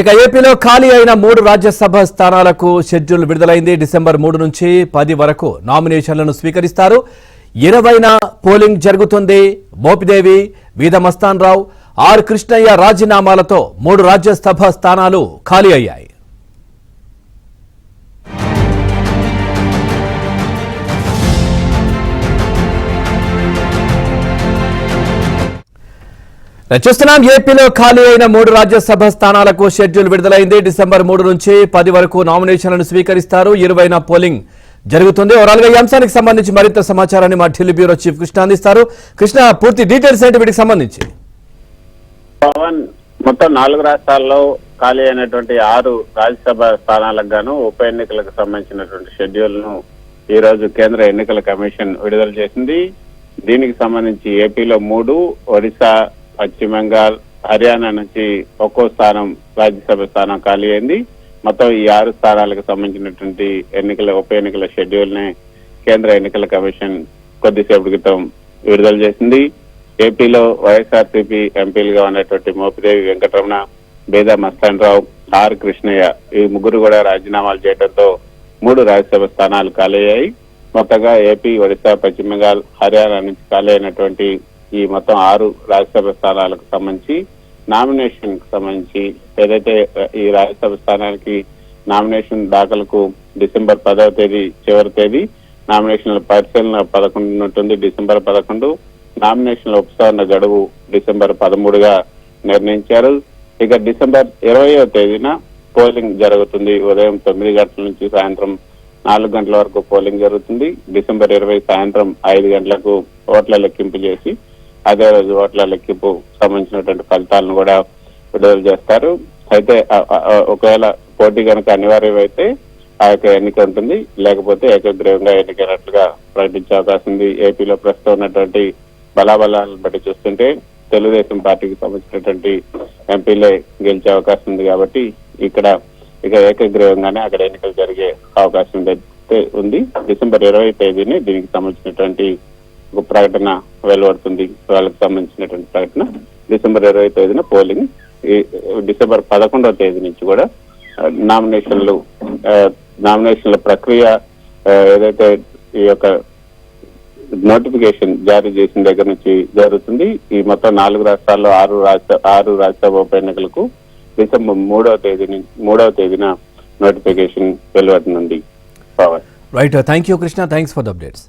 ఇక ఏపీలో ఖాళీ అయిన 3 రాజ్యసభ స్థానాలకు షెడ్యూల్ విడుదలైంది. డిసెంబర్ 3 నుంచి 10 వరకు నామినేషన్లను స్వీకరిస్తారు. 20న పోలింగ్ జరుగుతుంది. మోపిదేవి, వీద మస్తాన్ రావు, ఆర్ కృష్ణయ్య రాజీనామాలతో 3 రాజ్యసభ స్థానాలు ఖాళీ అయ్యాయి. చూస్తున్నాం. ఏపీలో ఖాళీ అయిన 3 రాజ్యసభ స్థానాలకు షెడ్యూల్ విడుదలైంది. డిసెంబర్ 3 నుంచి 10 వరకు నామినేషన్లను స్వీకరిస్తారు. 20న పోలింగ్ జరుగుతుంది. ఓవరాల్ గా ఈ అంశానికి సంబంధించి మరింత సమాచారాన్ని మా ఢిల్లీ బ్యూరో చీఫ్ కృష్ణ అందిస్తారు. కృష్ణ, పూర్తి డీటెయిల్స్ ఏంటి వీటికి సంబంధించి? పవన్, మొత్తం 4 రాష్ట్రాల్లో ఖాళీ అయినటువంటి 6 రాజ్యసభ స్థానాలకు గాను ఉప ఎన్నికలకు సంబంధించినటువంటి షెడ్యూల్ ను ఈ రోజు కేంద్ర ఎన్నికల కమిషన్ విడుదల చేసింది. దీనికి సంబంధించి ఏపీలో 3, ఒడిశా, పశ్చిమ బెంగాల్, హర్యానా నుంచి ఒక్కో స్థానం రాజ్యసభ స్థానం ఖాళీ అయింది. మొత్తం ఈ 6 స్థానాలకు సంబంధించినటువంటి ఉప ఎన్నికల షెడ్యూల్ ని కేంద్ర ఎన్నికల కమిషన్ కొద్దిసేపటి క్రితం విడుదల చేసింది. ఏపీలో వైఎస్ఆర్సీపీ ఎంపీలుగా ఉన్నటువంటి మోపిదేవి వెంకటరమణ, బేదా మస్తాన్ రావు, ఆర్ కృష్ణయ్య ఈ ముగ్గురు కూడా రాజీనామాలు చేయడంతో 3 రాజ్యసభ స్థానాలు ఖాళీ అయ్యాయి. మొత్తంగా ఏపీ, ఒడిశా, పశ్చిమ బెంగాల్, హర్యానా నుంచి ఖాళీ అయినటువంటి ఈ మొత్తం 6 రాజ్యసభ స్థానాలకు సంబంధించి నామినేషన్ కు సంబంధించి ఏదైతే ఈ రాజ్యసభ స్థానానికి నామినేషన్ దాఖలకు డిసెంబర్ 10వ తేదీ చివరి తేదీ, నామినేషన్ల పరిశీలన 11 ఉంటుంది, డిసెంబర్ 11. నామినేషన్ల ఉపసంహరణ గడువు డిసెంబర్ 13గా నిర్ణయించారు. ఇక డిసెంబర్ 20వ తేదీన పోలింగ్ జరుగుతుంది. ఉదయం 9 గంటల నుంచి సాయంత్రం 4 గంటల వరకు పోలింగ్ జరుగుతుంది. డిసెంబర్ 20 సాయంత్రం 5 గంటలకు ఓట్ల లెక్కింపు చేసి అదే రోజు ఓట్ల లెక్కింపు సంబంధించినటువంటి ఫలితాలను కూడా విడుదల చేస్తారు. అయితే ఒకవేళ పోటీ కనుక అనివార్యమైతే ఆ యొక్క ఎన్నిక ఉంటుంది, లేకపోతే ఏకగ్రీవంగా ఎన్నికైనట్లుగా ప్రకటించే అవకాశం ఉంది. ఏపీలో ప్రస్తుతం ఉన్నటువంటి బలాబలాలను బట్టి చూస్తుంటే తెలుగుదేశం పార్టీకి సంబంధించినటువంటి ఎంపీలే గెలిచే అవకాశం ఉంది. కాబట్టి ఇక ఏకగ్రీవంగానే అక్కడ ఎన్నికలు జరిగే అవకాశం ఉంది. డిసెంబర్ 20 తేదీని దీనికి సంబంధించినటువంటి ఒక ప్రకటన వెలువడుతుంది. వాళ్ళకి సంబంధించినటువంటి ప్రకటన డిసెంబర్ 20 తేదీన పోలింగ్. డిసెంబర్ 11వ తేదీ నుంచి కూడా నామినేషన్ల ప్రక్రియ ఏదైతే ఈ యొక్క నోటిఫికేషన్ జారీ చేసిన దగ్గర నుంచి జరుగుతుంది. ఈ మొత్తం 4 రాష్ట్రాల్లో 6 రాజ్యసభ ఉప ఎన్నికలకు డిసెంబర్ 3వ తేదీన నోటిఫికేషన్ వెలువడనుంది. Right, thank you Krishna, thanks for the updates.